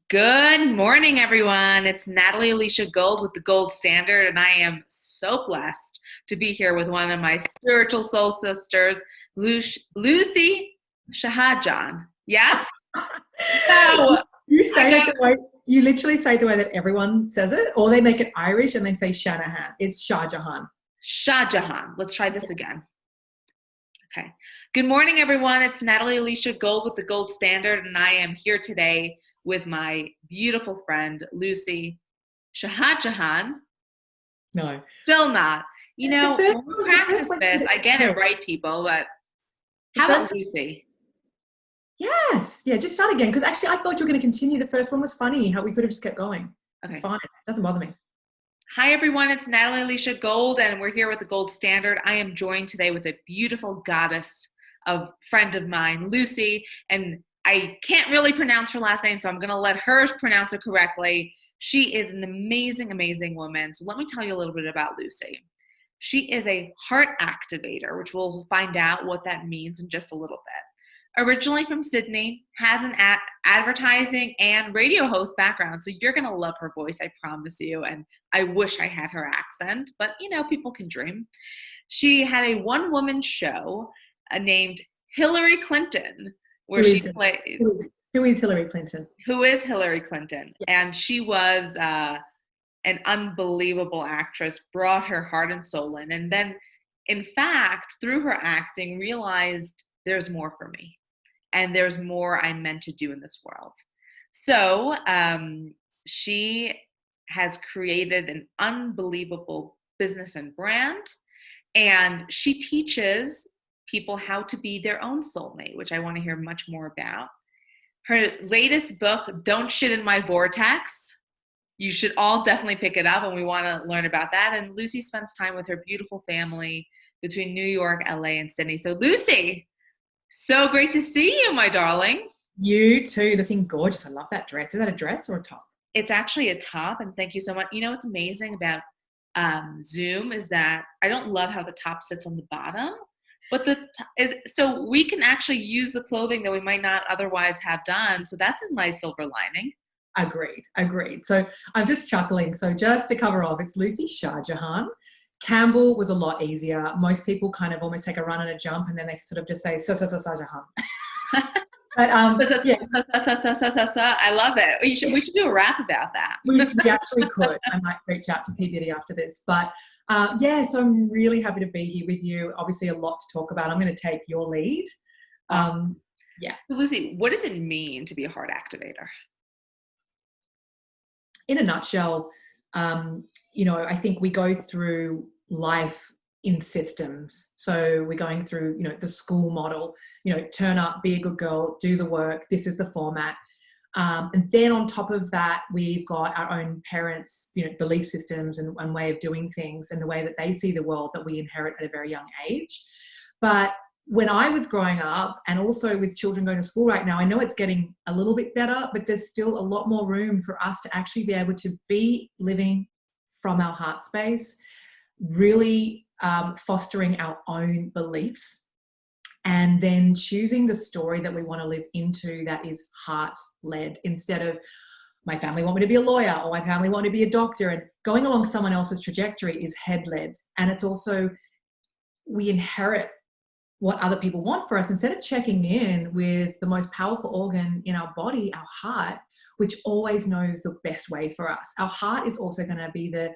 Good morning, everyone. It's Natalie Alicia Gold with the Gold Standard, and I am so blessed to be here with one of my spiritual soul sisters, Lucy Shahjahan. Yes? So, You I say it got the way you literally say it the way that everyone says it, or they make it Irish and they say Shanahan. It's Shahjahan. Shahjahan. Let's try this again. Okay. Good morning, everyone. It's Natalie Alicia Gold with the Gold Standard, and I am here today with my beautiful friend, Lucy Shahjahan. No, Still not. the first When we one, the first practice one. this, I get it right, people, but The how about first, Lucy? yes, yeah. Just start again because actually I thought you were going to continue. The first one was funny. How we could have just kept going. It's Okay. fine. It doesn't bother me. Hi, everyone. It's Natalie Alicia Gold, and we're here with the Gold Standard. I am joined today with a beautiful goddess, a friend of mine, Lucy, and I can't really pronounce her last name, so I'm going to let her pronounce it correctly. She is an amazing, amazing woman. So let me tell you a little bit about Lucy. She is a heart activator, which we'll find out what that means in just a little bit. Originally from Sydney, has an advertising and radio host background, so you're going to love her voice, I promise you. And I wish I had her accent, but people can dream. She had a one-woman show named Hillary Clinton, where Who she is it? played Who is Hillary Clinton? who is Hillary Clinton, and Yes, she was an unbelievable actress, brought her heart and soul in, and then, in fact, through her acting, realized there's more for me, and there's more I'm meant to do in this world. So she has created an unbelievable business and brand, and she teaches people how to be their own soulmate, which I want to hear much more about. Her latest book, Don't Shit in My Vortex. You should all definitely pick it up, and we want to learn about that. And Lucy spends time with her beautiful family between New York, LA, and Sydney. So, Lucy, so great to see you, my darling. you too. Looking gorgeous. I love that dress. Is that a dress or a top? It's actually a top, and thank you so much. What's amazing about Zoom is that I don't love how the top sits on the bottom, but is so we can actually use the clothing that we might not otherwise have done. So that's a nice silver lining. Agreed. Agreed. So I'm just chuckling. So just to cover off, it's Lucy Shahjahan. Campbell was a lot easier. Most people kind of almost take a run and a jump, and then they sort of just say Shahjahan. But yeah, I love it. We should do a rap about that. we actually could. I might reach out to P Diddy after this. But yeah, so I'm really happy to be here with you. Obviously, a lot to talk about. I'm going to take your lead. Awesome. Yeah. So Lucy, what does it mean to be a heart activator? In a nutshell, I think we go through life in systems. So we're going through, the school model, turn up, be a good girl, do the work. This is the format. And then on top of that, we've got our own parents, belief systems and way of doing things and the way that they see the world that we inherit at a very young age. But when I was growing up, and also with children going to school right now, I know it's getting a little bit better, but there's still a lot more room for us to actually be able to be living from our heart space, really fostering our own beliefs, and then choosing the story that we want to live into that is heart-led, instead of my family want me to be a lawyer or my family want me to be a doctor, and going along someone else's trajectory is head-led. And it's also, we inherit what other people want for us instead of checking in with the most powerful organ in our body, our heart, which always knows the best way for us. Our heart is also going to be the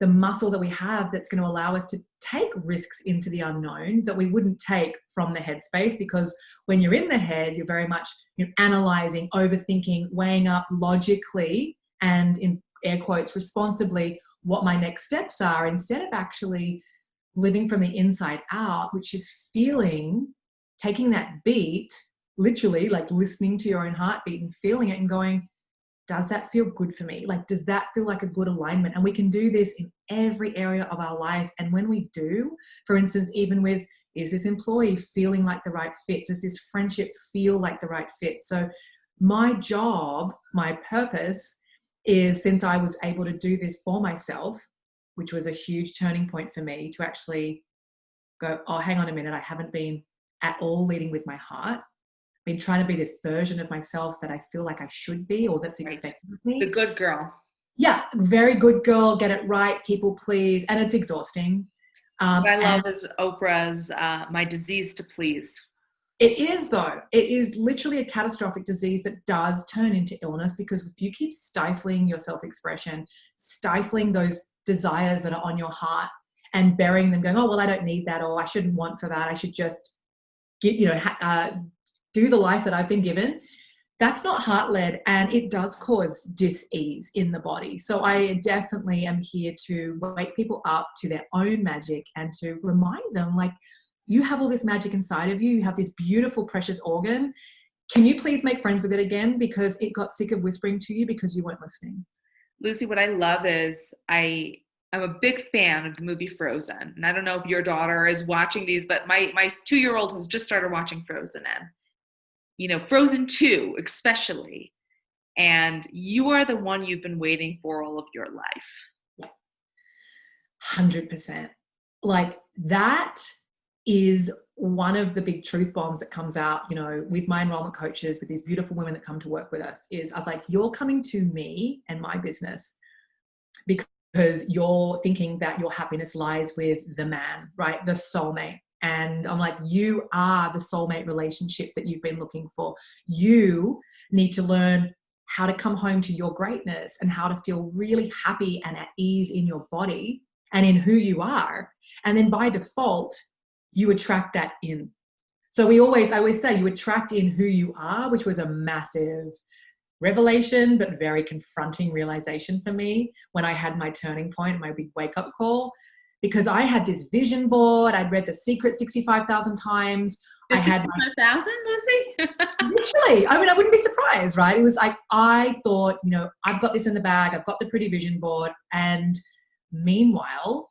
muscle that we have that's going to allow us to take risks into the unknown that we wouldn't take from the headspace, because when you're in the head, you're very much analyzing, overthinking, weighing up logically and, in air quotes, responsibly what my next steps are, instead of actually living from the inside out, which is feeling, taking that beat, literally like listening to your own heartbeat and feeling it and going, does that feel good for me? Like, does that feel like a good alignment? And we can do this in every area of our life. And when we do, for instance, even with, is this employee feeling like the right fit? Does this friendship feel like the right fit? So my job, my purpose is, since I was able to do this for myself, which was a huge turning point for me to actually go, oh, hang on a minute, I haven't been at all leading with my heart. been trying to be this version of myself that I feel like I should be, or that's Right. expected of me. The good girl. Yeah, very good girl, get it right, people please, and it's exhausting. What I And love is Oprah's My Disease to Please. it is, though. It is literally a catastrophic disease that does turn into illness, because if you keep stifling your self-expression, stifling those desires that are on your heart and burying them, going, oh, well, I don't need that, or I shouldn't want for that, I should just get, do the life that I've been given. That's not heart-led, and it does cause dis-ease in the body. So I definitely am here to wake people up to their own magic and to remind them, like, you have all this magic inside of you. You have this beautiful, precious organ. Can you please make friends with it again, because it got sick of whispering to you because you weren't listening? Lucy, what I love is I'm a big fan of the movie Frozen. And I don't know if your daughter is watching these, but my 2-year-old has just started watching Frozen, and Frozen 2 especially. And you are the one you've been waiting for all of your life. 100%. Like, that is one of the big truth bombs that comes out, with my enrollment coaches, with these beautiful women that come to work with us, is I was like, you're coming to me and my business because you're thinking that your happiness lies with the man, right? The soulmate. And I'm like, you are the soulmate relationship that you've been looking for. You need to learn how to come home to your greatness and how to feel really happy and at ease in your body and in who you are. And then by default, you attract that in. So I always say you attract in who you are, which was a massive revelation, but very confronting realization for me when I had my turning point, my big wake up call, because I had this vision board. I'd read The Secret 65,000 times. The I had 65,000, Lucy? literally, I mean, I wouldn't be surprised, right? It was like, I thought, I've got this in the bag. I've got the pretty vision board. And meanwhile,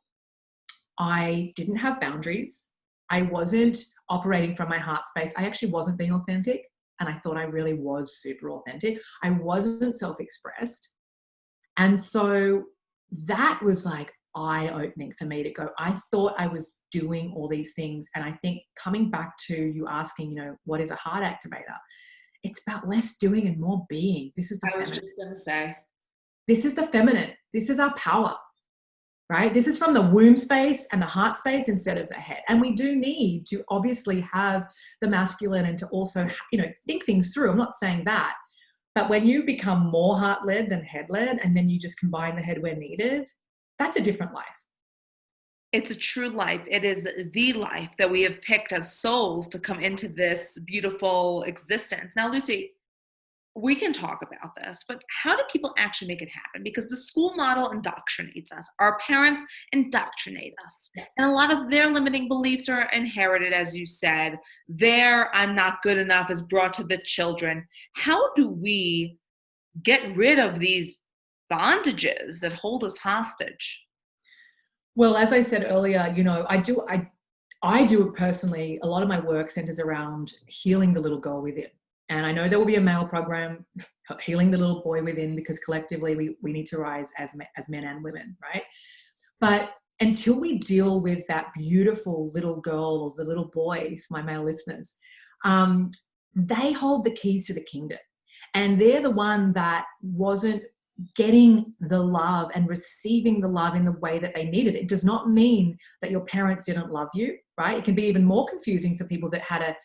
I didn't have boundaries. I wasn't operating from my heart space. I actually wasn't being authentic. And I thought I really was super authentic. I wasn't self-expressed. And so that was like eye-opening for me to go, I thought I was doing all these things. And I think coming back to you asking, what is a heart activator? It's about less doing and more being. This is the feminine. I was just going to say. This is the feminine. This is our power. Right? This is from the womb space and the heart space instead of the head. And we do need to obviously have the masculine and to also, think things through. I'm not saying that. But when you become more heart-led than head-led, and then you just combine the head where needed, that's a different life. It's a true life. It is the life that we have picked as souls to come into this beautiful existence. Now, Lucy, we can talk about this, but how do people actually make it happen? Because the school model indoctrinates us. Our parents indoctrinate us. And a lot of their limiting beliefs are inherited, as you said. Their I'm not good enough is brought to the children. How do we get rid of these bondages that hold us hostage? Well, as I said earlier, I do it personally. A lot of my work centers around healing the little girl within. And I know there will be a male program, healing the little boy within, because collectively we need to rise as men and women, right? But until we deal with that beautiful little girl or the little boy, for my male listeners, they hold the keys to the kingdom. And they're the one that wasn't getting the love and receiving the love in the way that they needed. It does not mean that your parents didn't love you, right? It can be even more confusing for people that had a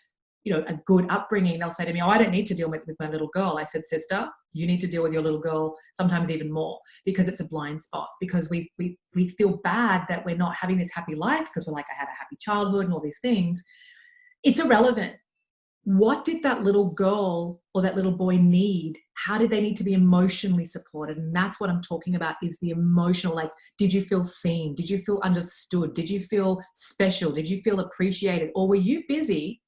good upbringing. They'll say to me, oh, I don't need to deal with my little girl. I said, sister, you need to deal with your little girl, sometimes even more, because it's a blind spot, because we feel bad that we're not having this happy life because we're like, I had a happy childhood and all these things. It's irrelevant. What did that little girl or that little boy need? How did they need to be emotionally supported? And that's what I'm talking about, is the emotional, like, did you feel seen? Did you feel understood? Did you feel special? Did you feel appreciated? Or were you busy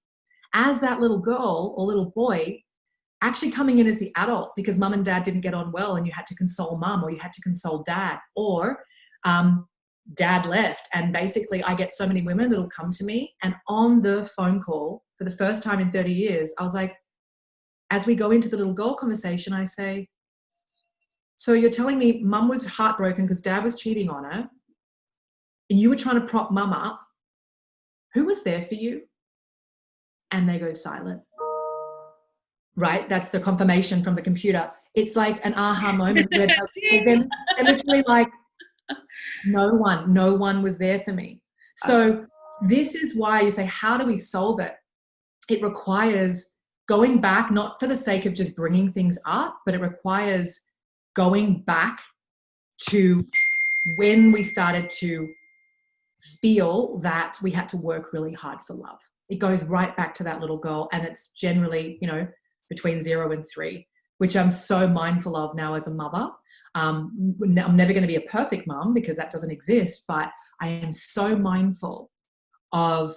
as that little girl or little boy actually coming in as the adult because mum and dad didn't get on well and you had to console mum, or you had to console dad, or dad left? And basically I get so many women that'll come to me, and on the phone call for the first time in 30 years, I was like, as we go into the little girl conversation, I say, so you're telling me mum was heartbroken because dad was cheating on her and you were trying to prop mum up. Who was there for you? And they go silent. right? That's the confirmation from the computer. It's like an aha moment where they're literally like, no one was there for me. So this is why you say, how do we solve it? It requires going back, not for the sake of just bringing things up, but it requires going back to when we started to feel that we had to work really hard for love. It goes right back to that little girl, and it's generally, between 0 and 3, which I'm so mindful of now as a mother. I'm never going to be a perfect mom because that doesn't exist, but I am so mindful of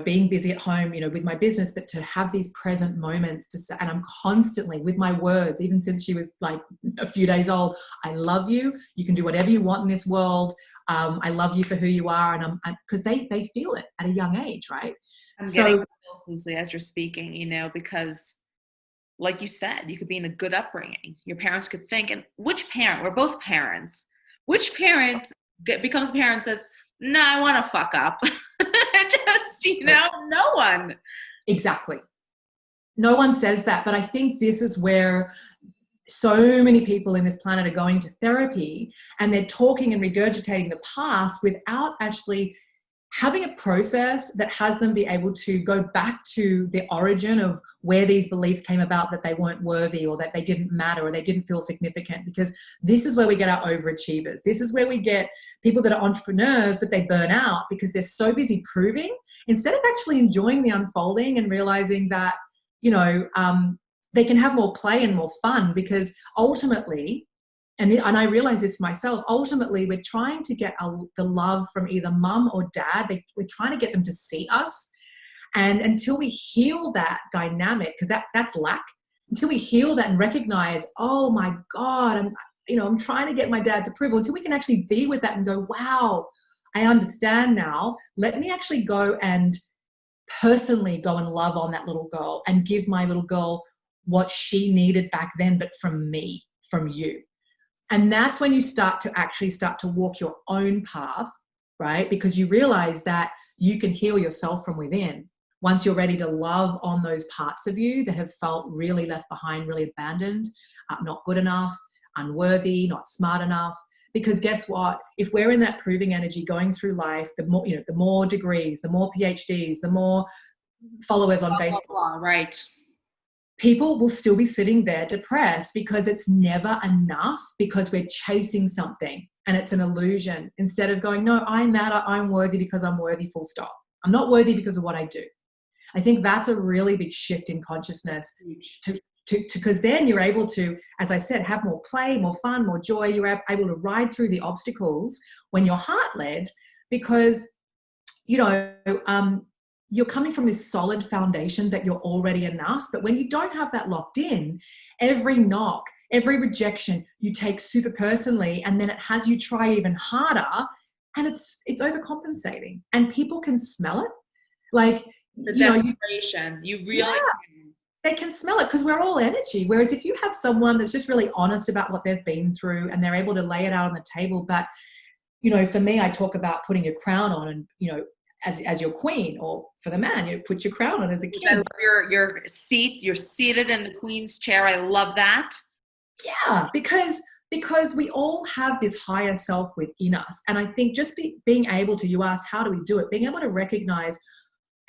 being busy at home, with my business, but to have these present moments to say, and I'm constantly with my words, even since she was like a few days old, I love you. You can do whatever you want in this world. I love you for who you are. And because they feel it at a young age, right? I'm getting Susie as you're speaking, because like you said, you could be in a good upbringing. Your parents could think, and which parent, we're both parents, which parent becomes a parent and says, no, I want to fuck up. Just, no one. Exactly. No one says that, but I think this is where so many people in this planet are going to therapy, and they're talking and regurgitating the past without actually having a process that has them be able to go back to the origin of where these beliefs came about, that they weren't worthy or that they didn't matter or they didn't feel significant. Because this is where we get our overachievers. This is where we get people that are entrepreneurs, but they burn out because they're so busy proving instead of actually enjoying the unfolding and realizing that, they can have more play and more fun, because ultimately, and I realize this myself, ultimately we're trying to get the love from either mum or dad. We're trying to get them to see us. And until we heal that dynamic, because that's lack, until we heal that and recognize, oh my God, I'm trying to get my dad's approval, until we can actually be with that and go, wow, I understand now. Let me actually go and personally go and love on that little girl and give my little girl what she needed back then, but from me, from you. And that's when you start to walk your own path, right? Because you realize that you can heal yourself from within once you're ready to love on those parts of you that have felt really left behind, really abandoned, not good enough, unworthy, not smart enough. Because guess what? If we're in that proving energy going through life, the more degrees, the more PhDs, the more followers on Facebook, right? People will still be sitting there depressed because it's never enough, because we're chasing something and it's an illusion, instead of going, no, I matter, I'm worthy because I'm worthy, full stop. I'm not worthy because of what I do. I think that's a really big shift in consciousness, because then you're able to, as I said, have more play, more fun, more joy. You're able to ride through the obstacles when you're heart-led, because, you're coming from this solid foundation that you're already enough. But when you don't have that locked in, every knock, every rejection you take super personally, and then it has you try even harder, and it's overcompensating, and people can smell it. Like the desperation, you really can. They can smell it, because we're all energy. Whereas if you have someone that's just really honest about what they've been through and they're able to lay it out on the table, but for me, I talk about putting your crown on, and as your queen, or for the man, put your crown on as a king. I love your seat. You're seated in the queen's chair. I love that. Yeah, because we all have this higher self within us. And I think just being able to, you asked, how do we do it? Being able to recognize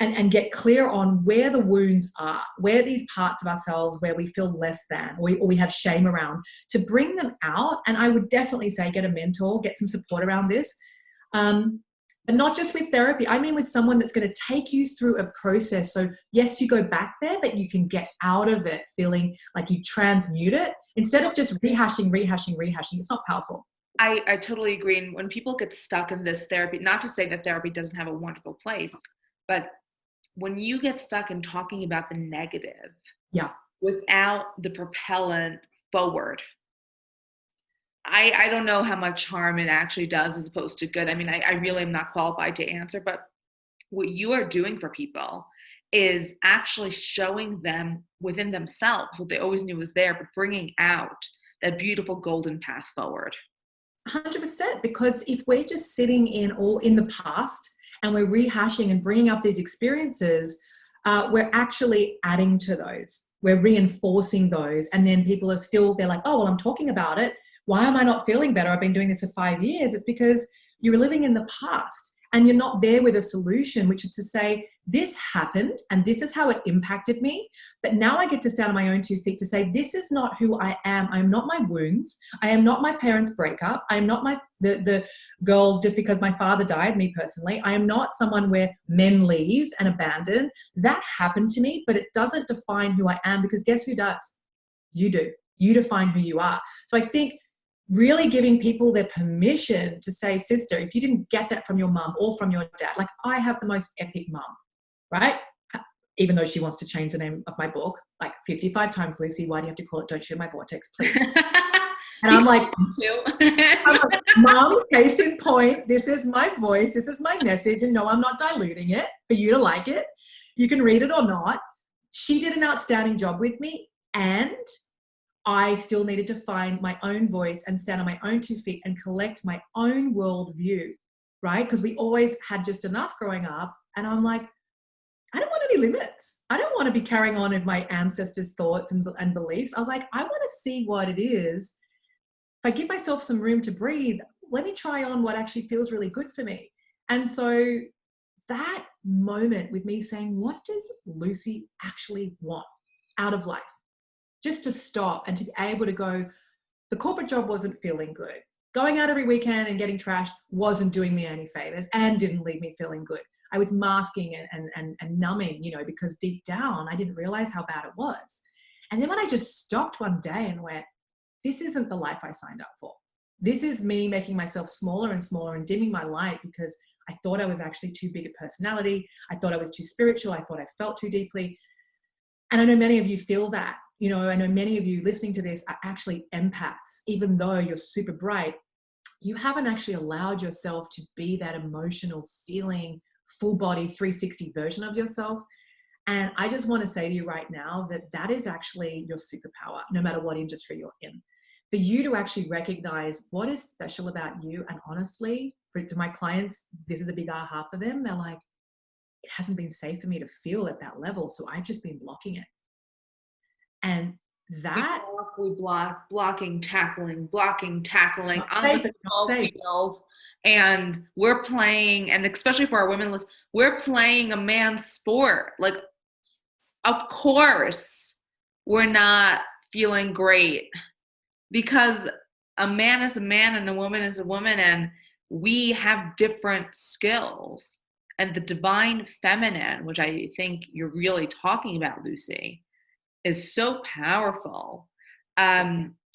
and get clear on where the wounds are, where these parts of ourselves where we feel less than, or we have shame around, to bring them out. And I would definitely say get a mentor, get some support around this. And not just with therapy, I mean with someone that's going to take you through a process. So yes, you go back there, but you can get out of it feeling like you transmute it, instead of just rehashing. It's not powerful. I totally agree. And when people get stuck in this therapy, not to say that therapy doesn't have a wonderful place, but when you get stuck in talking about the negative, without the propellant forward, I don't know how much harm it actually does as opposed to good. I mean, I really am not qualified to answer, but what you are doing for people is actually showing them within themselves what they always knew was there, but bringing out that beautiful golden path forward. 100%, because if we're just sitting in the past and we're rehashing and bringing up these experiences, we're actually adding to those. We're reinforcing those. And then people are still, they're like, oh, well, I'm talking about it. Why am I not feeling better? I've been doing this for 5 years. It's because you're living in the past and you're not there with a solution, which is to say, this happened and this is how it impacted me. But now I get to stand on my own 2 feet to say, this is not who I am. I am not my wounds. I am not my parents' breakup. I am not the girl just because my father died, me personally. I am not someone where men leave and abandon. That happened to me, but it doesn't define who I am, because guess who does? You do. You define who you are. So I think really giving people their permission to say, sister, if you didn't get that from your mum or from your dad, like I have the most epic mum, right? Even though she wants to change the name of my book like 55 times, Lucy, why do you have to call it Don't Share My Vortex, please? And I'm like, Mom, case in point, this is my voice, this is my message, and no, I'm not diluting it for you to like it. You can read it or not. She did an outstanding job with me, and I still needed to find my own voice and stand on my own 2 feet and collect my own worldview, right? Because we always had just enough growing up. And I'm like, I don't want any limits. I don't want to be carrying on with my ancestors' thoughts and beliefs. I was like, I want to see what it is. If I give myself some room to breathe, let me try on what actually feels really good for me. And so that moment with me saying, what does Lucy actually want out of life? Just to stop and to be able to go, the corporate job wasn't feeling good. Going out every weekend and getting trashed wasn't doing me any favors and didn't leave me feeling good. I was masking and numbing, because deep down I didn't realize how bad it was. And then when I just stopped one day and went, this isn't the life I signed up for. This is me making myself smaller and smaller and dimming my light because I thought I was actually too big a personality. I thought I was too spiritual. I thought I felt too deeply. And I know many of you feel that. I know many of you listening to this are actually empaths. Even though you're super bright, you haven't actually allowed yourself to be that emotional, feeling, full body 360 version of yourself. And I just want to say to you right now that that is actually your superpower, no matter what industry you're in. For you to actually recognize what is special about you. And honestly, to my clients, this is a big aha for them. They're like, it hasn't been safe for me to feel at that level. So I've just been blocking it. And that we block, blocking, tackling on the football field, and we're playing, and especially for our women, we're playing a man's sport. Like, of course, we're not feeling great because a man is a man and a woman is a woman, and we have different skills. And the divine feminine, which I think you're really talking about, Lucy, is so powerful.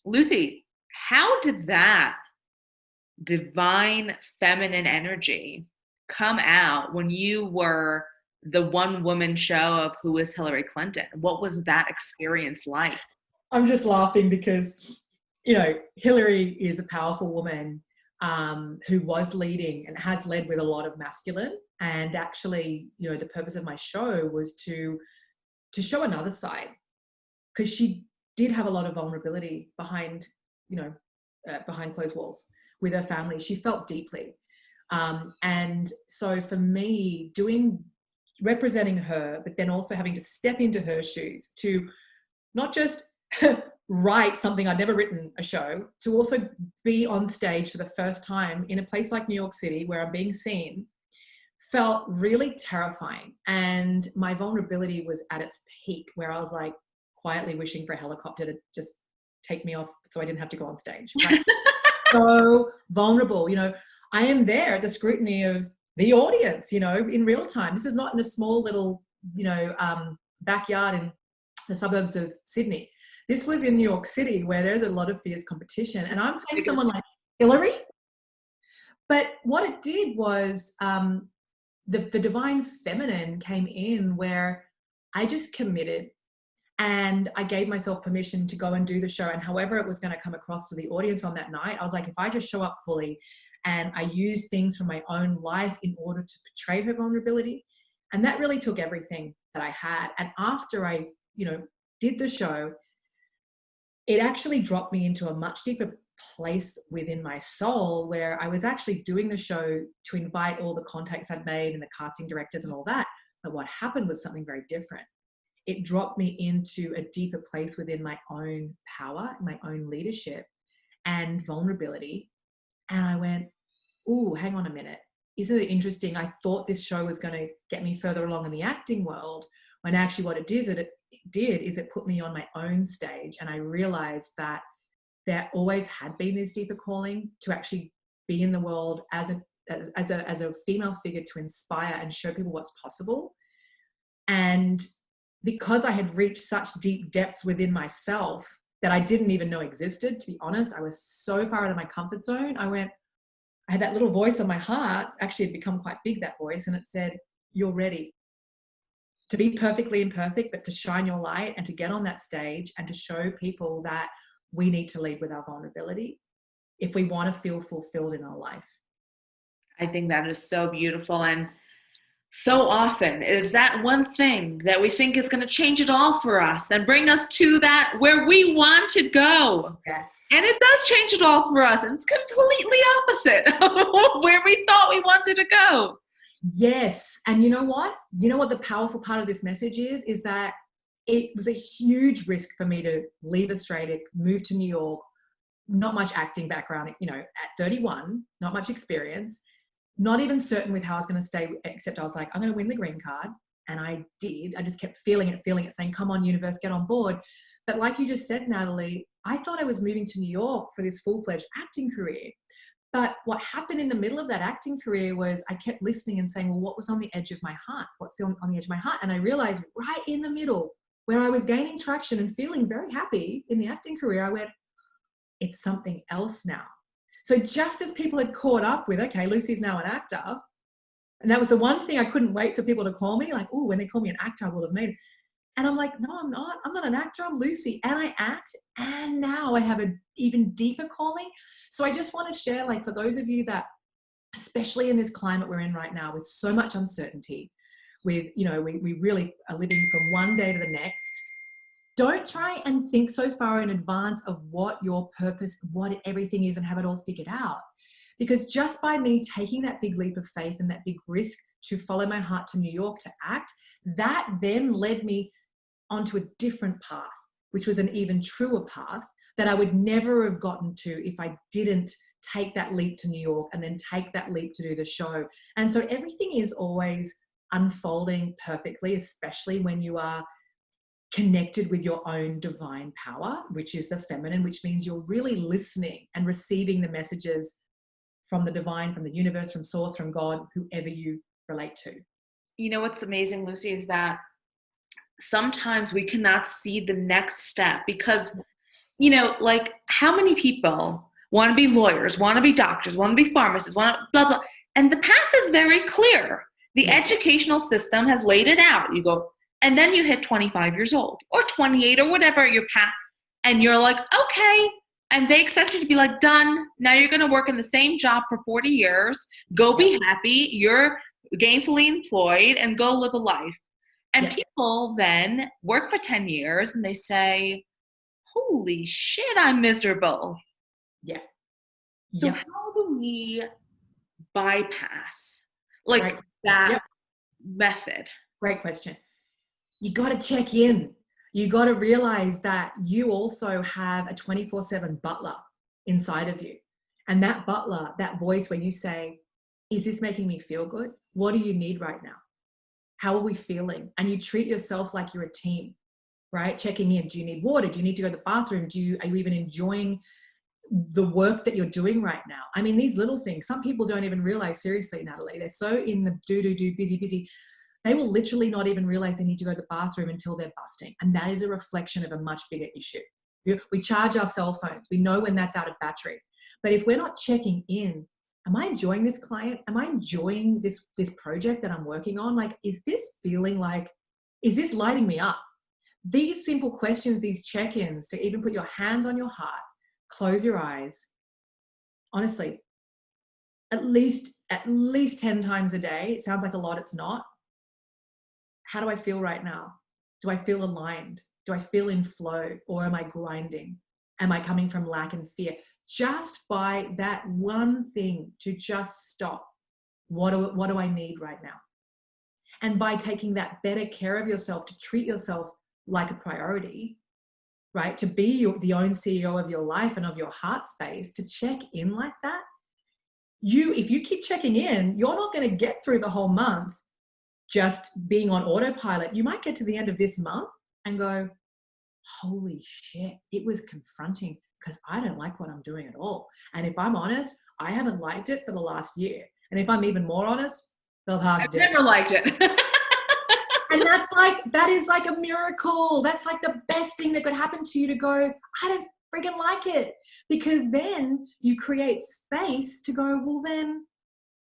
Lucy, how did that divine feminine energy come out when you were the one woman show of Who is Hillary Clinton? What was that experience like? I'm just laughing because, Hillary is a powerful woman who was leading and has led with a lot of masculine. And actually, the purpose of my show was to show another side, because she did have a lot of vulnerability behind closed walls with her family. She felt deeply. And so for me, representing her, but then also having to step into her shoes to not just write something, I'd never written a show, to also be on stage for the first time in a place like New York City where I'm being seen, felt really terrifying. And my vulnerability was at its peak, where I was like, quietly wishing for a helicopter to just take me off so I didn't have to go on stage. Right? So vulnerable. I am there at the scrutiny of the audience, in real time. This is not in a small little, backyard in the suburbs of Sydney. This was in New York City, where there's a lot of fierce competition. And I'm playing someone like Hillary. But what it did was the divine feminine came in, where I just committed. And I gave myself permission to go and do the show. And however it was going to come across to the audience on that night, I was like, if I just show up fully and I use things from my own life in order to portray her vulnerability. And that really took everything that I had. And after I, did the show, it actually dropped me into a much deeper place within my soul, where I was actually doing the show to invite all the contacts I'd made and the casting directors and all that, But what happened was something very different. It dropped me into a deeper place within my own power, my own leadership and vulnerability. And I went, ooh, hang on a minute. Isn't it interesting? I thought this show was going to get me further along in the acting world, when actually what it did is it put me on my own stage. And I realized that there always had been this deeper calling to actually be in the world as a female figure, to inspire and show people what's possible. And because I had reached such deep depths within myself that I didn't even know existed, to be honest, I was so far out of my comfort zone. I had that little voice on my heart, actually had become quite big, that voice, and it said, you're ready to be perfectly imperfect, but to shine your light and to get on that stage and to show people that we need to lead with our vulnerability if we want to feel fulfilled in our life. I think that is so beautiful. And so often it is that one thing that we think is going to change it all for us and bring us to that where we want to go. Yes. And it does change it all for us. And it's completely opposite of where we thought we wanted to go. Yes. And you know what? You know what the powerful part of this message is that it was a huge risk for me to leave Australia, move to New York, not much acting background, at 31, not much experience, not even certain with how I was going to stay, except I was like, I'm going to win the green card. And I did. I just kept feeling it, saying, come on, universe, get on board. But like you just said, Natalie, I thought I was moving to New York for this full-fledged acting career. But what happened in the middle of that acting career was I kept listening and saying, well, what was on the edge of my heart? What's on the edge of my heart? And I realized right in the middle, where I was gaining traction and feeling very happy in the acting career, I went, it's something else now. So just as people had caught up with, okay, Lucy's now an actor, and that was the one thing I couldn't wait for people to call me, like, oh, when they call me an actor, I will have made it. And I'm like, no, I'm not. I'm not an actor. I'm Lucy. And I act. And now I have an even deeper calling. So I just want to share, like, for those of you that, especially in this climate we're in right now, with so much uncertainty, with, we really are living from one day to the next. Don't try and think so far in advance of what your purpose, what everything is, and have it all figured out. Because just by me taking that big leap of faith and that big risk to follow my heart to New York to act, that then led me onto a different path, which was an even truer path that I would never have gotten to if I didn't take that leap to New York and then take that leap to do the show. And so everything is always unfolding perfectly, especially when you are connected with your own divine power, which is the feminine, which means you're really listening and receiving the messages from the divine, from the universe, from source, from God, whoever you relate to. You know what's amazing, Lucy, is that sometimes we cannot see the next step because, like, how many people want to be lawyers, want to be doctors, want to be pharmacists, want to blah, blah. And the path is very clear. The educational system has laid it out. You go, and then you hit 25 years old or 28 or whatever your path, and you're like, okay. And they expect you to be like, done. Now you're going to work in the same job for 40 years. Go be happy. You're gainfully employed and go live a life. And people then work for 10 years and they say, holy shit, I'm miserable. Yeah. So how do we bypass that method? Great question. You got to check in. You got to realize that you also have a 24/7 butler inside of you. And that butler, that voice where you say, is this making me feel good? What do you need right now? How are we feeling? And you treat yourself like you're a team, right? Checking in. Do you need water? Do you need to go to the bathroom? Are you even enjoying the work that you're doing right now? I mean, these little things, some people don't even realize, seriously, Natalie, they're so in the do, busy. They will literally not even realize they need to go to the bathroom until they're busting. And that is a reflection of a much bigger issue. We charge our cell phones. We know when that's out of battery. But if we're not checking in, am I enjoying this client? Am I enjoying this project that I'm working on? Like, is this lighting me up? These simple questions, these check-ins, to even put your hands on your heart, close your eyes. Honestly, at least 10 times a day. It sounds like a lot, it's not. How do I feel right now? Do I feel aligned? Do I feel in flow? Or am I grinding? Am I coming from lack and fear? Just by that one thing, to just stop. What do I need right now? And by taking that better care of yourself, to treat yourself like a priority, right? To be the own CEO of your life and of your heart space, to check in like that, if you keep checking in, you're not going to get through the whole month just being on autopilot. You might get to the end of this month and go, holy shit, it was confronting because I don't like what I'm doing at all. And if I'm honest, I haven't liked it for the last year. And if I'm even more honest, the I've last decade. never liked it. And that is like a miracle. That's like the best thing that could happen to you, to go, I don't friggin' like it. Because then you create space to go, well, then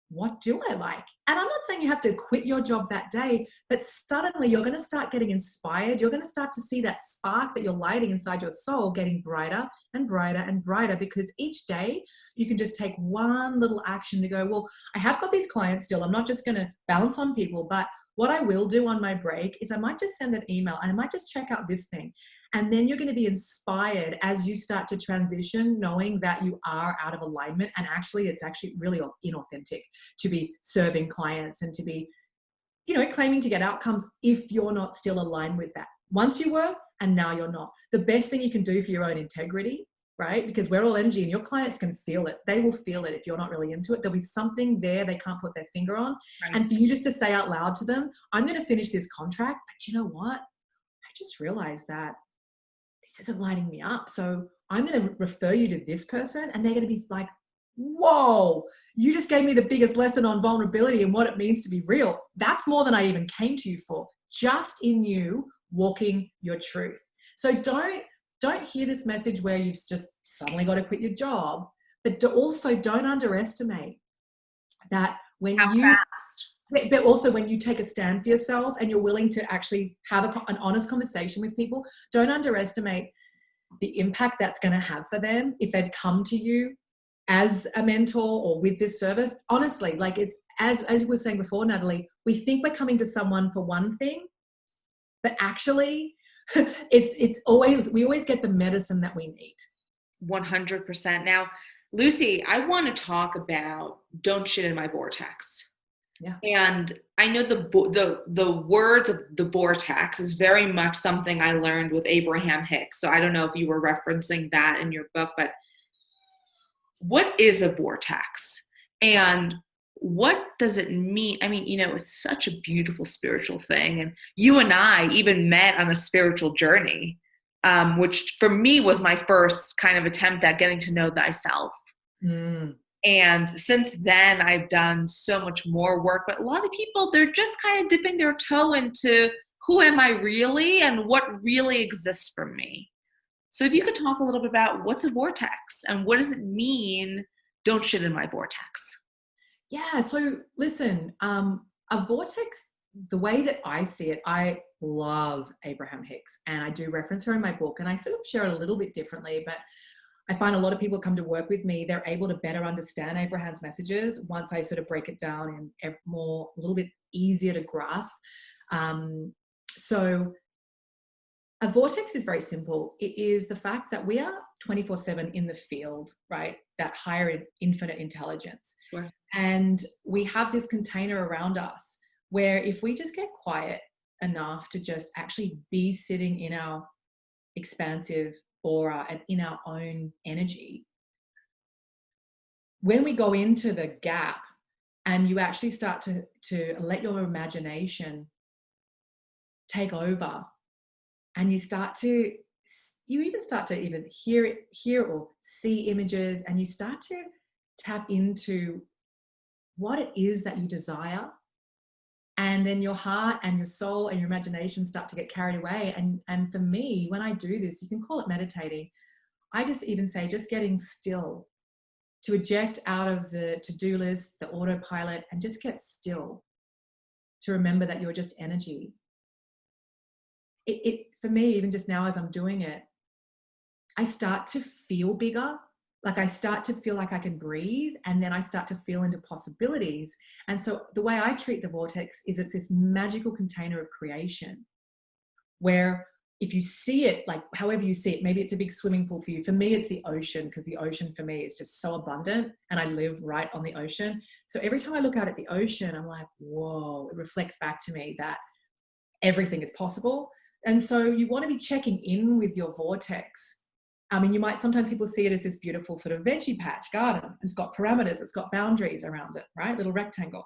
what do I like? And I'm not saying you have to quit your job that day, but suddenly you're going to start getting inspired. You're going to start to see that spark that you're lighting inside your soul getting brighter and brighter and brighter, because each day you can just take one little action to go, well, I have got these clients still. I'm not just going to bounce on people, but what I will do on my break is I might just send an email and I might just check out this thing. And then you're going to be inspired as you start to transition, knowing that you are out of alignment. And actually, it's actually really inauthentic to be serving clients and to be, claiming to get outcomes if you're not still aligned with that. Once you were, and now you're not. The best thing you can do for your own integrity, right? Because we're all energy and your clients can feel it. They will feel it if you're not really into it. There'll be something there they can't put their finger on. Right. And for you just to say out loud to them, I'm going to finish this contract, but you know what? I just realized that this isn't lighting me up. So I'm going to refer you to this person, and they're going to be like, whoa, you just gave me the biggest lesson on vulnerability and what it means to be real. That's more than I even came to you for, just in you walking your truth. So don't hear this message where you've just suddenly got to quit your job, but also don't underestimate that when How you fast? but also when you take a stand for yourself and you're willing to actually have an honest conversation with people, don't underestimate the impact that's going to have for them if they've come to you as a mentor or with this service. Honestly, like, it's as you were saying before, Natalie, we think we're coming to someone for one thing, but actually it's always, we always get the medicine that we need. 100%. Now, Lucy, I want to talk about don't shit in my vortex. Yeah. And I know the words of the vortex is very much something I learned with Abraham Hicks. So I don't know if you were referencing that in your book, but what is a vortex? And what does it mean? I mean, it's such a beautiful spiritual thing. And you and I even met on a spiritual journey, which for me was my first kind of attempt at getting to know thyself. Mm. And since then, I've done so much more work. But a lot of people, they're just kind of dipping their toe into who am I really and what really exists for me. So if you could talk a little bit about what's a vortex and what does it mean, don't shit in my vortex. Yeah. So listen, a vortex, the way that I see it, I love Abraham Hicks, and I do reference her in my book, and I sort of share it a little bit differently, but I find a lot of people come to work with me, they're able to better understand Abraham's messages once I sort of break it down and a little bit easier to grasp. So a vortex is very simple. It is the fact that we are 24/7 in the field, right? That higher infinite intelligence. Sure. And we have this container around us where if we just get quiet enough to just actually be sitting in our expansive aura and in our own energy, when we go into the gap and you actually start to let your imagination take over, and you even start to even hear or see images, and you start to tap into what it is that you desire, and then your heart and your soul and your imagination start to get carried away. And for me, when I do this, you can call it meditating, I just even say just getting still, to eject out of the to-do list, the autopilot, and just get still, to remember that you're just energy. It for me, even just now as I'm doing it, I start to feel bigger. Like, I start to feel like I can breathe, and then I start to feel into possibilities. And so the way I treat the vortex is it's this magical container of creation where if you see it, like however you see it, maybe it's a big swimming pool for you. For me, it's the ocean, because the ocean for me is just so abundant, and I live right on the ocean. So every time I look out at the ocean, I'm like, whoa, it reflects back to me that everything is possible. And so you want to be checking in with your vortex. I mean, sometimes people see it as this beautiful sort of veggie patch garden. It's got parameters, it's got boundaries around it, right? Little rectangle.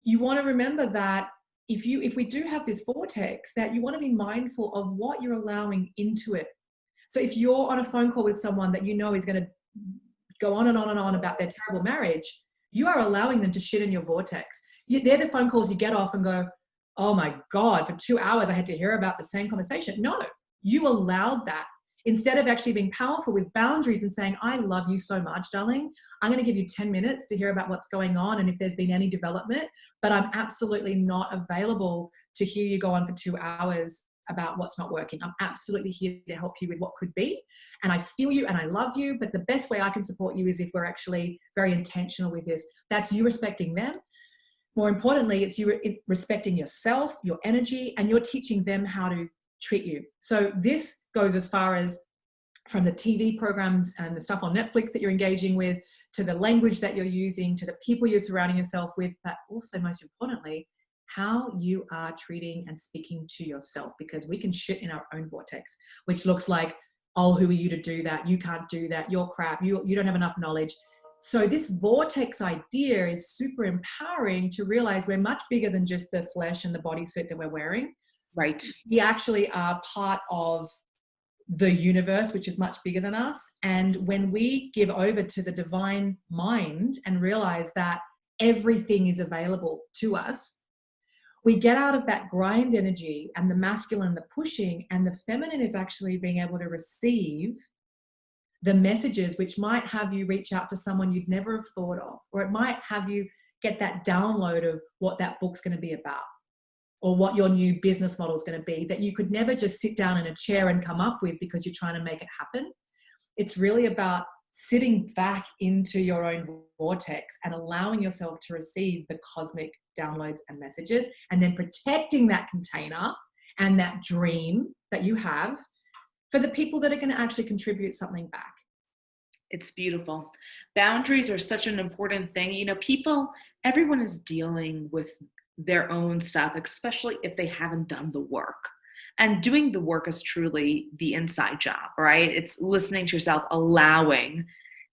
You want to remember that if we do have this vortex, that you want to be mindful of what you're allowing into it. So if you're on a phone call with someone that you know is going to go on and on and on about their terrible marriage, you are allowing them to shit in your vortex. They're the phone calls you get off and go, oh my God, for 2 hours I had to hear about the same conversation. No, you allowed that. Instead of actually being powerful with boundaries and saying, I love you so much, darling. I'm going to give you 10 minutes to hear about what's going on and if there's been any development, but I'm absolutely not available to hear you go on for 2 hours about what's not working. I'm absolutely here to help you with what could be. And I feel you and I love you, but the best way I can support you is if we're actually very intentional with this. That's you respecting them. More importantly, it's you respecting yourself, your energy, and you're teaching them how to treat you. So this goes as far as from the TV programs and the stuff on Netflix that you're engaging with, to the language that you're using, to the people you're surrounding yourself with, but also most importantly, how you are treating and speaking to yourself, because we can shit in our own vortex, which looks like, oh, who are you to do that? You can't do that. You're crap. You don't have enough knowledge. So this vortex idea is super empowering to realize we're much bigger than just the flesh and the bodysuit that we're wearing. Right. We actually are part of the universe, which is much bigger than us. And when we give over to the divine mind and realize that everything is available to us, we get out of that grind energy and the masculine, the pushing, and the feminine is actually being able to receive the messages, which might have you reach out to someone you'd never have thought of, or it might have you get that download of what that book's going to be about, or what your new business model is going to be, that you could never just sit down in a chair and come up with because you're trying to make it happen. It's really about sitting back into your own vortex and allowing yourself to receive the cosmic downloads and messages, and then protecting that container and that dream that you have for the people that are going to actually contribute something back. It's beautiful. Boundaries are such an important thing. You know, everyone is dealing with their own stuff, especially if they haven't done the work. And doing the work is truly the inside job, right? It's listening to yourself, allowing.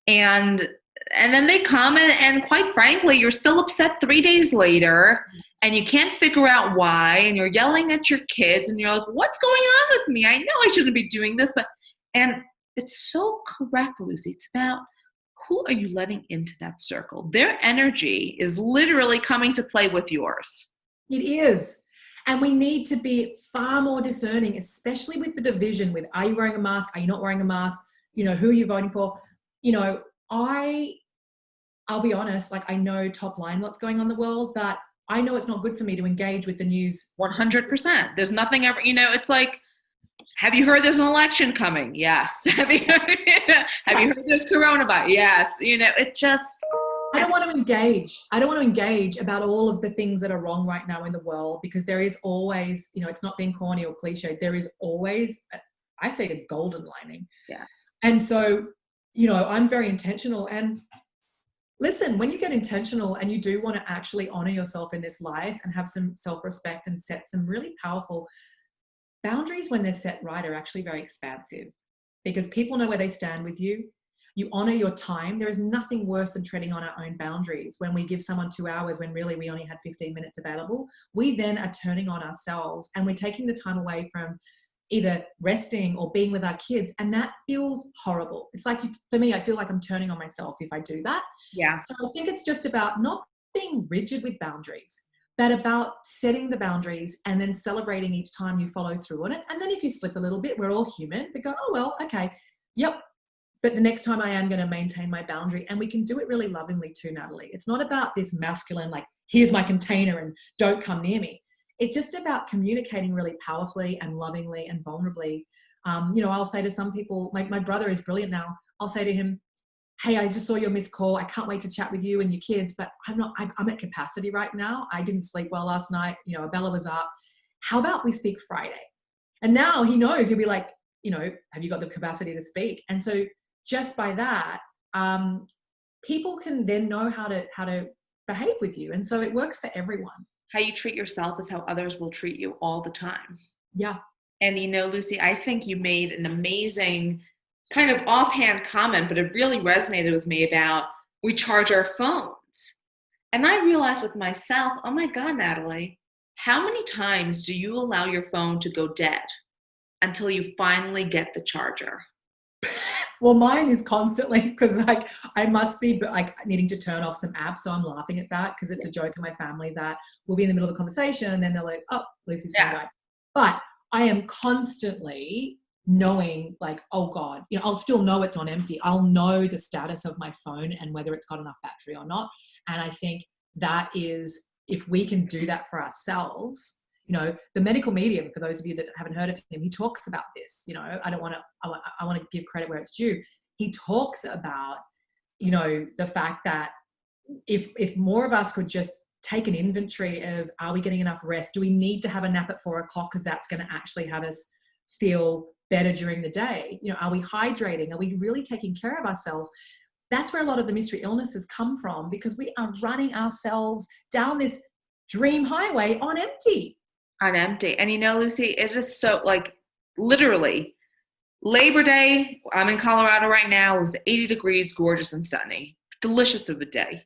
And then they come and quite frankly, you're still upset 3 days later and you can't figure out why, and you're yelling at your kids and you're like, what's going on with me? I know I shouldn't be doing this, and it's so correct, Lucy. It's about who are you letting into that circle? Their energy is literally coming to play with yours. It is. And we need to be far more discerning, especially with the division with, are you wearing a mask? Are you not wearing a mask? You know, who are you voting for? You know, I'll be honest, like I know top line what's going on in the world, but I know it's not good for me to engage with the news. 100%. There's nothing ever, it's like, have you heard there's an election coming? Yes. Have you heard there's coronavirus? Yes. It just. I don't want to engage. I don't want to engage about all of the things that are wrong right now in the world, because there is always, it's not being corny or cliche. There is always, I say, the golden lining. Yes. And so, I'm very intentional. And listen, when you get intentional and you do want to actually honor yourself in this life and have some self-respect and set some really powerful boundaries, when they're set right, are actually very expansive, because people know where they stand with you. You honor your time. There is nothing worse than treading on our own boundaries. When we give someone 2 hours when really we only had 15 minutes available, we then are turning on ourselves and we're taking the time away from either resting or being with our kids. And that feels horrible. It's like, for me, I feel like I'm turning on myself if I do that. Yeah. So I think it's just about not being rigid with boundaries, but about setting the boundaries and then celebrating each time you follow through on it. And then if you slip a little bit, we're all human, but go, oh, well, okay, yep. But the next time I am going to maintain my boundary. And we can do it really lovingly too, Natalie. It's not about this masculine, like, here's my container and don't come near me. It's just about communicating really powerfully and lovingly and vulnerably. I'll say to some people, my brother is brilliant now. I'll say to him, hey, I just saw your missed call. I can't wait to chat with you and your kids, but I'm at capacity right now. I didn't sleep well last night. Bella was up. How about we speak Friday? And now he knows, he'll be like, have you got the capacity to speak? And so just by that, people can then know how to behave with you. And so it works for everyone. How you treat yourself is how others will treat you all the time. Yeah. And Lucy, I think you made an amazing kind of offhand comment, but it really resonated with me about we charge our phones. And I realized with myself, oh my God, Natalie, how many times do you allow your phone to go dead until you finally get the charger? Well, mine is constantly, because like I must be like needing to turn off some apps. So I'm laughing at that because it's a joke in my family that we'll be in the middle of a conversation and then they're like, oh, Lucy's phone died. But I am constantly knowing like, oh God, I'll still know it's on empty. I'll know the status of my phone and whether it's got enough battery or not. And I think that is, if we can do that for ourselves, the medical medium, for those of you that haven't heard of him, he talks about this. I want to give credit where it's due. He talks about, the fact that if more of us could just take an inventory of, are we getting enough rest? Do we need to have a nap at 4:00? Because that's going to actually have us feel better during the day. Are we hydrating? Are we really taking care of ourselves? That's where a lot of the mystery illnesses come from, because we are running ourselves down this dream highway on empty. On empty. And Lucy, it is so, like, literally Labor Day, I'm in Colorado right now, it was 80 degrees, gorgeous and sunny, delicious of a day.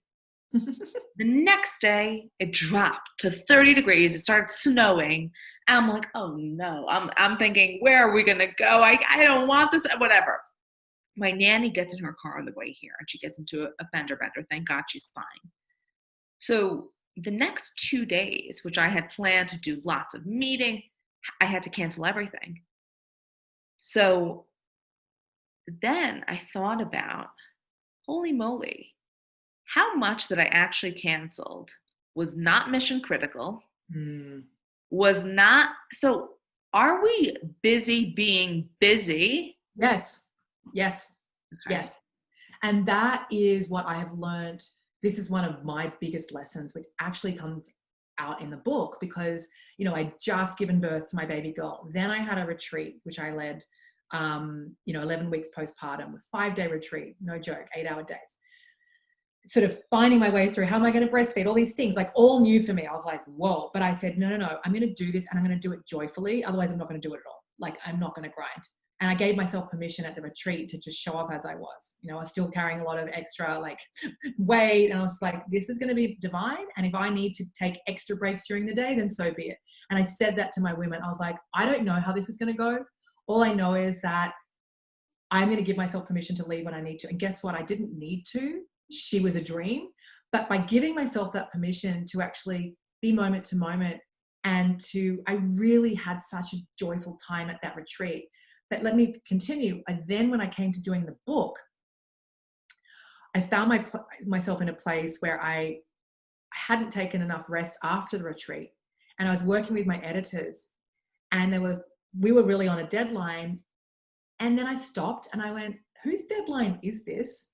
The next day it dropped to 30 degrees, it started snowing, and I'm like, oh no. I'm thinking, where are we gonna go? I don't want this, whatever. My nanny gets in her car on the way here and she gets into a fender bender. Thank God she's fine. So the next 2 days, which I had planned to do lots of meeting, I had to cancel everything. So then I thought about, holy moly, how much that I actually canceled was not mission critical, was not. So are we busy being busy? Yes. Okay. Yes. And that is what I have learned. This is one of my biggest lessons, which actually comes out in the book, because, I'd just given birth to my baby girl. Then I had a retreat, which I led, 11 weeks postpartum, with 5-day retreat, no joke, 8-hour days. Sort of finding my way through, how am I going to breastfeed, all these things, like all new for me. I was like, whoa. But I said, no, I'm going to do this, and I'm going to do it joyfully. Otherwise I'm not going to do it at all. Like, I'm not going to grind. And I gave myself permission at the retreat to just show up as I was. I was still carrying a lot of extra weight. And I was like, this is going to be divine. And if I need to take extra breaks during the day, then so be it. And I said that to my women. I was like, I don't know how this is going to go. All I know is that I'm going to give myself permission to leave when I need to. And guess what? I didn't need to. She was a dream. But by giving myself that permission to actually be moment to moment, and I really had such a joyful time at that retreat. But let me continue. And then when I came to doing the book, I found myself in a place where I hadn't taken enough rest after the retreat. And I was working with my editors, and we were really on a deadline. And then I stopped and I went, whose deadline is this?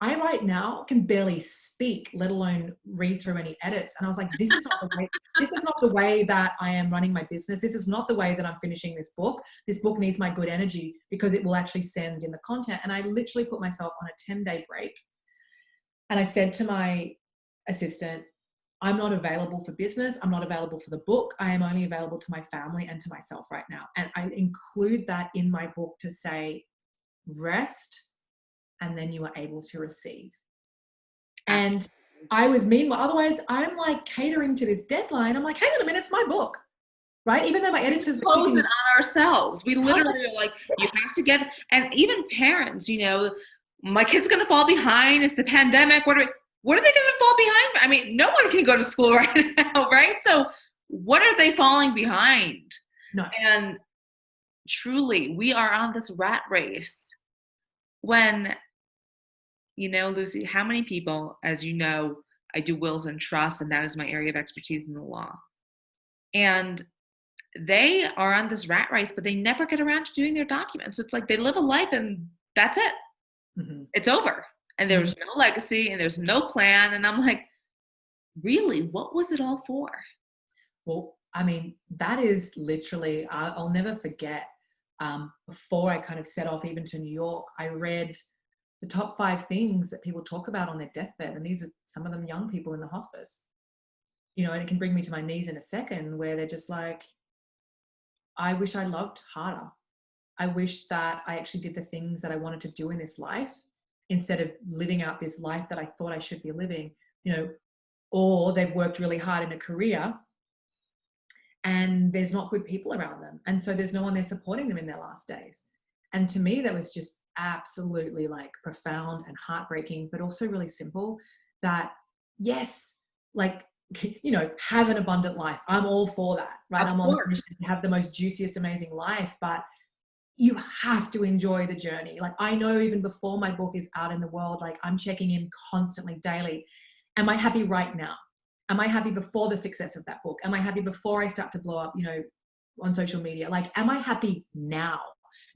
I right now can barely speak, let alone read through any edits. And I was like, this is not the way that I am running my business. This is not the way that I'm finishing this book. This book needs my good energy, because it will actually send in the content. And I literally put myself on a 10-day break. And I said to my assistant, I'm not available for business. I'm not available for the book. I am only available to my family and to myself right now. And I include that in my book to say, rest, and then you are able to receive. And I was meanwhile, otherwise I'm like catering to this deadline. I'm like, hang on a minute, it's my book, right? Even though my editors were keeping it on ourselves. We literally are like, you have to get, and even parents, my kid's going to fall behind. It's the pandemic. What are they going to fall behind? I mean, no one can go to school right now, right? So what are they falling behind? No. And truly, we are on this rat race when, Lucy, how many people, as you know, I do wills and trusts, and that is my area of expertise in the law. And they are on this rat race, but they never get around to doing their documents. So it's like they live a life and that's it. Mm-hmm. It's over. And there's no legacy and there's no plan. And I'm like, really, what was it all for? Well, I mean, that is literally, I'll never forget. Before I kind of set off even to New York, I read the top 5 things that people talk about on their deathbed. And these are some of them young people in the hospice, and it can bring me to my knees in a second, where they're just like, I wish I loved harder. I wish that I actually did the things that I wanted to do in this life instead of living out this life that I thought I should be living, or they've worked really hard in a career and there's not good people around them. And so there's no one there supporting them in their last days. And to me, that was just absolutely like profound and heartbreaking, but also really simple that, yes, like, have an abundant life. I'm all for that, right? Of I'm on the course. mission to have the most juiciest, amazing life, but you have to enjoy the journey. Like, I know even before my book is out in the world, like, I'm checking in constantly daily. Am I happy right now? Am I happy before the success of that book? Am I happy before I start to blow up, on social media? Like, am I happy now?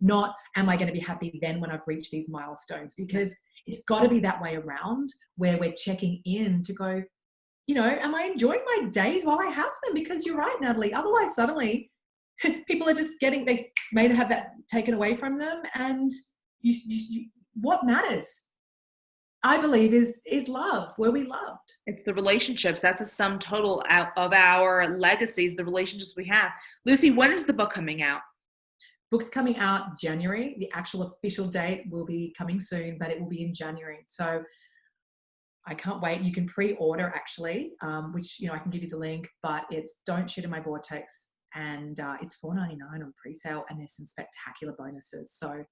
Not, am I going to be happy then when I've reached these milestones? Because it's got to be that way around, where we're checking in to go, am I enjoying my days while I have them? Because you're right, Natalie. Otherwise, suddenly people are just they may have that taken away from them. And what matters, I believe, is love. Were we loved? It's the relationships. That's a sum total out of our legacies, the relationships we have. Lucy, when is the book coming out? Book's coming out January. The actual official date will be coming soon, but it will be in January. So I can't wait. You can pre-order actually, which, I can give you the link, but it's Don't Shit in My Vortex. And it's $4.99 on pre-sale, and there's some spectacular bonuses. So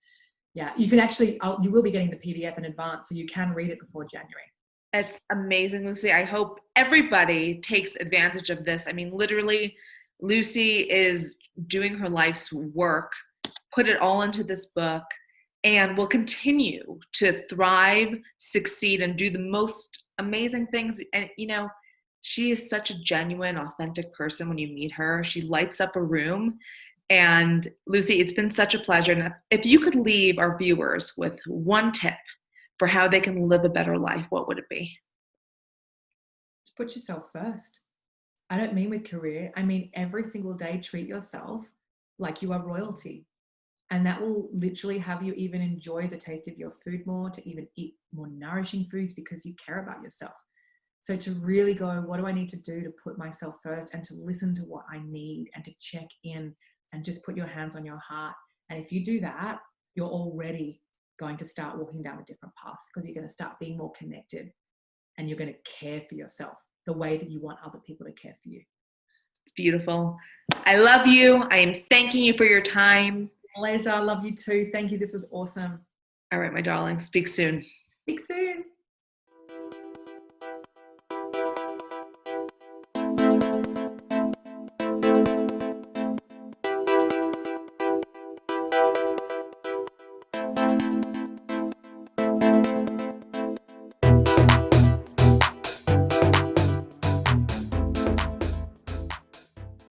yeah, you can actually, you will be getting the PDF in advance, so you can read it before January. It's amazing, Lucy. I hope everybody takes advantage of this. I mean, literally, Lucy is doing her life's work, put it all into this book, and will continue to thrive, succeed, and do the most amazing things. And, she is such a genuine, authentic person when you meet her. She lights up a room. And Lucy, it's been such a pleasure. And if you could leave our viewers with one tip for how they can live a better life, what would it be? To put yourself first. I don't mean with career. I mean, every single day, treat yourself like you are royalty. And that will literally have you even enjoy the taste of your food more, to even eat more nourishing foods because you care about yourself. So to really go, what do I need to do to put myself first, and to listen to what I need, and to check in and just put your hands on your heart. And if you do that, you're already going to start walking down a different path, because you're going to start being more connected, and you're going to care for yourself the way that you want other people to care for you. It's beautiful. I love you. I am thanking you for your time. Pleasure. I love you too. Thank you. This was awesome. All right, my darling. Speak soon. Speak soon.